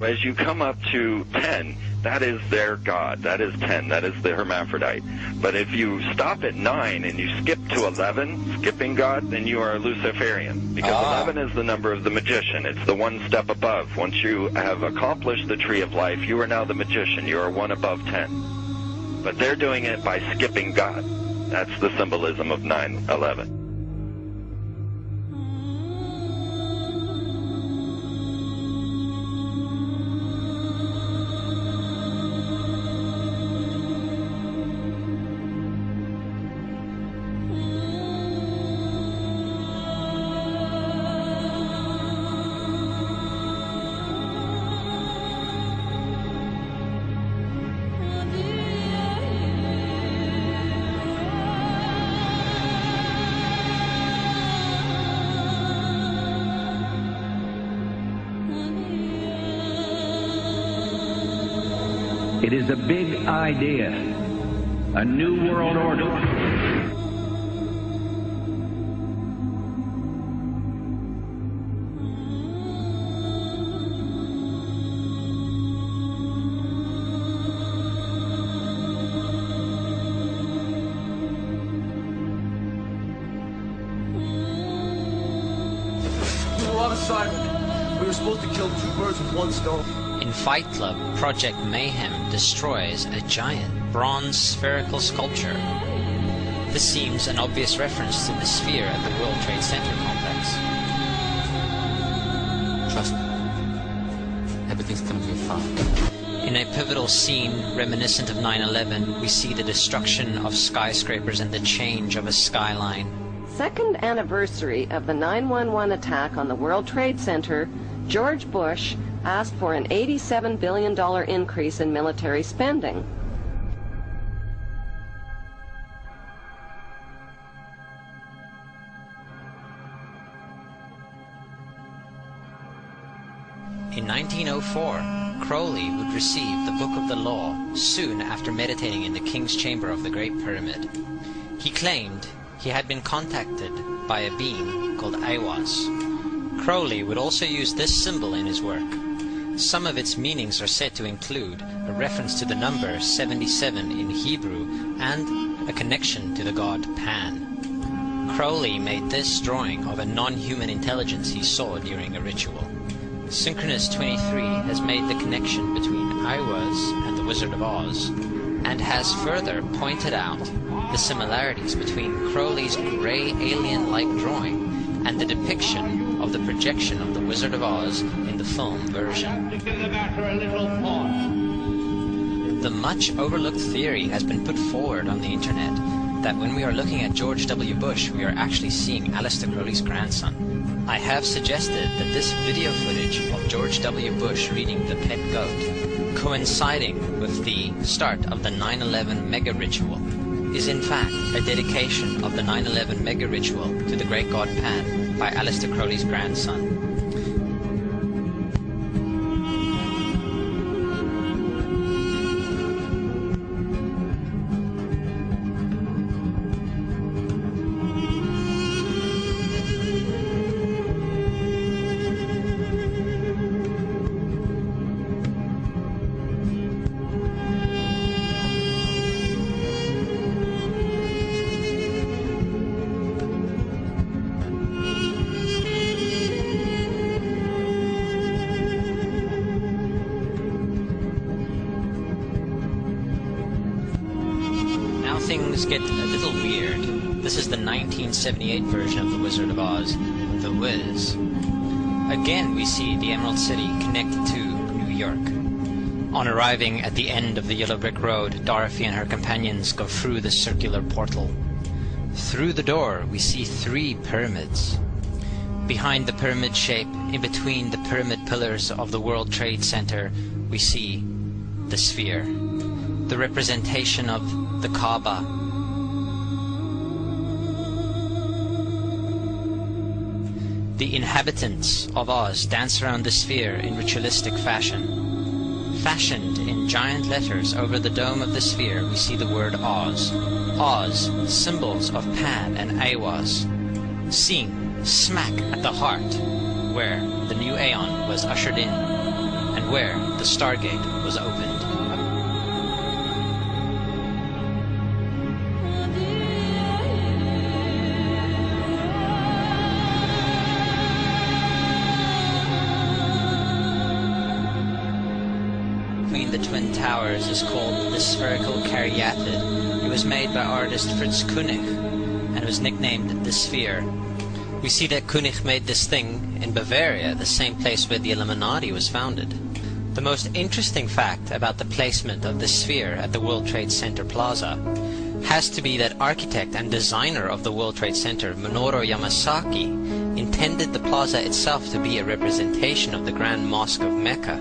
As you come up to 10, that is their God. That is 10. That is the hermaphrodite. But if you stop at 9 and you skip to 11, skipping God, then you are a Luciferian. Because 11 is the number of the magician. It's the one step above. Once you have accomplished the tree of life, you are now the magician. You are one above 10. But they're doing it by skipping God. That's the symbolism of 9/11. It is a big idea, a new world order. We were on assignment. We were supposed to kill 2 birds with 1 stone. In Fight Club, Project Mayhem destroys a giant bronze spherical sculpture. This seems an obvious reference to the sphere at the World Trade Center complex. Trust me. Everything's gonna be fine. In a pivotal scene reminiscent of 9/11, we see the destruction of skyscrapers and the change of a skyline. Second anniversary of the 9/11 attack on the World Trade Center, George Bush asked for an $87 billion increase in military spending. In 1904, Crowley would receive the Book of the Law soon after meditating in the King's Chamber of the Great Pyramid. He claimed he had been contacted by a being called Aiwass. Crowley would also use this symbol in his work. Some of its meanings are said to include a reference to the number 77 in Hebrew and a connection to the god Pan. Crowley made this drawing of a non-human intelligence he saw during a ritual. Synchronous 23 has made the connection between Aiwass and the Wizard of Oz, and has further pointed out the similarities between Crowley's grey alien-like drawing and the depiction of the projection of the Wizard of Oz in the film version. The much overlooked theory has been put forward on the internet that when we are looking at George W. Bush, we are actually seeing Aleister Crowley's grandson. I have suggested that this video footage of George W. Bush reading The Pet Goat, coinciding with the start of the 9/11 mega ritual, is in fact a dedication of the 9/11 mega ritual to the great god Pan by Aleister Crowley's grandson. Things get a little weird. This is the 1978 version of The Wizard of Oz, The Wiz. Again we see the Emerald City connected to New York. On arriving at the end of the Yellow Brick Road, Dorothy and her companions go through the circular portal. Through the door we see 3 pyramids. Behind the pyramid shape, in between the pyramid pillars of the World Trade Center, we see the sphere, the representation of the Kaaba. The inhabitants of Oz dance around the sphere in ritualistic fashion. Fashioned in giant letters over the dome of the sphere, we see the word Oz. Oz, symbols of Pan and Aiwass, seen smack at the heart where the new Aeon was ushered in, and where the Stargate was opened. Between the Twin Towers is called the spherical caryatid. It was made by artist Fritz Koenig and was nicknamed the Sphere. We see that Koenig made this thing in Bavaria, the same place where the Illuminati was founded. The most interesting fact about the placement of the Sphere at the World Trade Center Plaza has to be that architect and designer of the World Trade Center, Minoru Yamasaki, intended the plaza itself to be a representation of the Grand Mosque of Mecca,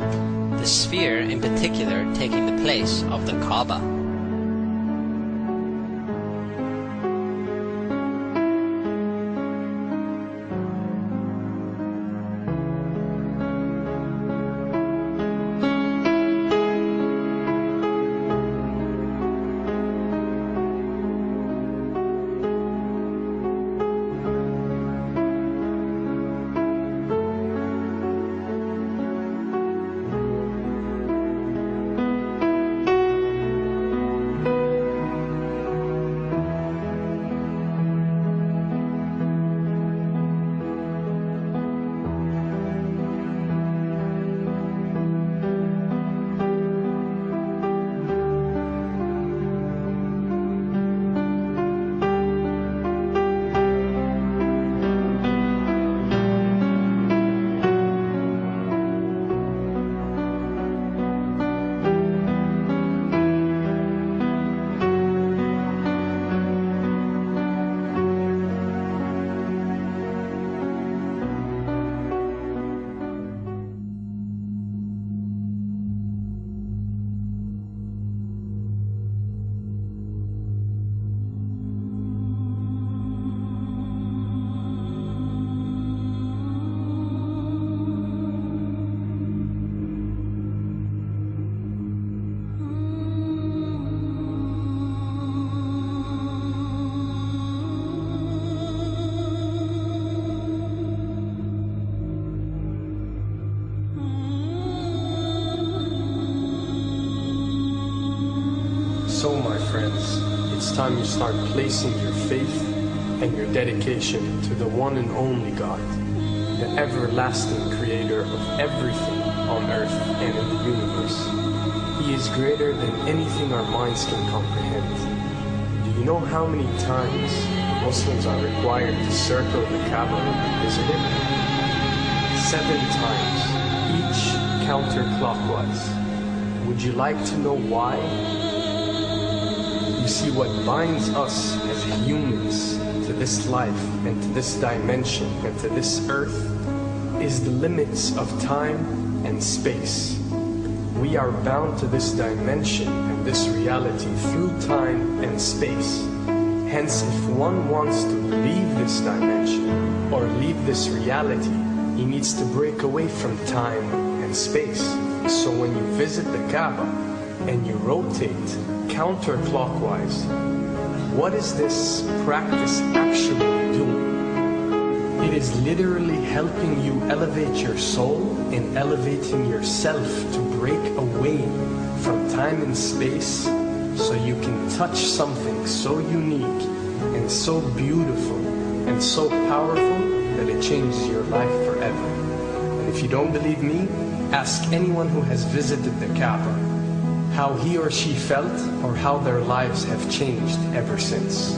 the Sphere in particular taking the place of the Kaaba. So, my friends, it's time you start placing your faith and your dedication to the one and only God, the everlasting creator of everything on earth and in the universe. He is greater than anything our minds can comprehend. Do you know how many times Muslims are required to circle the Kaaba and visit it? 7 times, each counterclockwise. Would you like to know why? You see, what binds us as humans to this life and to this dimension and to this earth is the limits of time and space. We are bound to this dimension and this reality through time and space. Hence, if one wants to leave this dimension or leave this reality, he needs to break away from time and space. So when you visit the Kaaba and you rotate counterclockwise, what is this practice actually doing? It is literally helping you elevate your soul and elevating yourself to break away from time and space so you can touch something so unique and so beautiful and so powerful that it changes your life forever. And if you don't believe me, ask anyone who has visited the Kaaba how he or she felt or how their lives have changed ever since.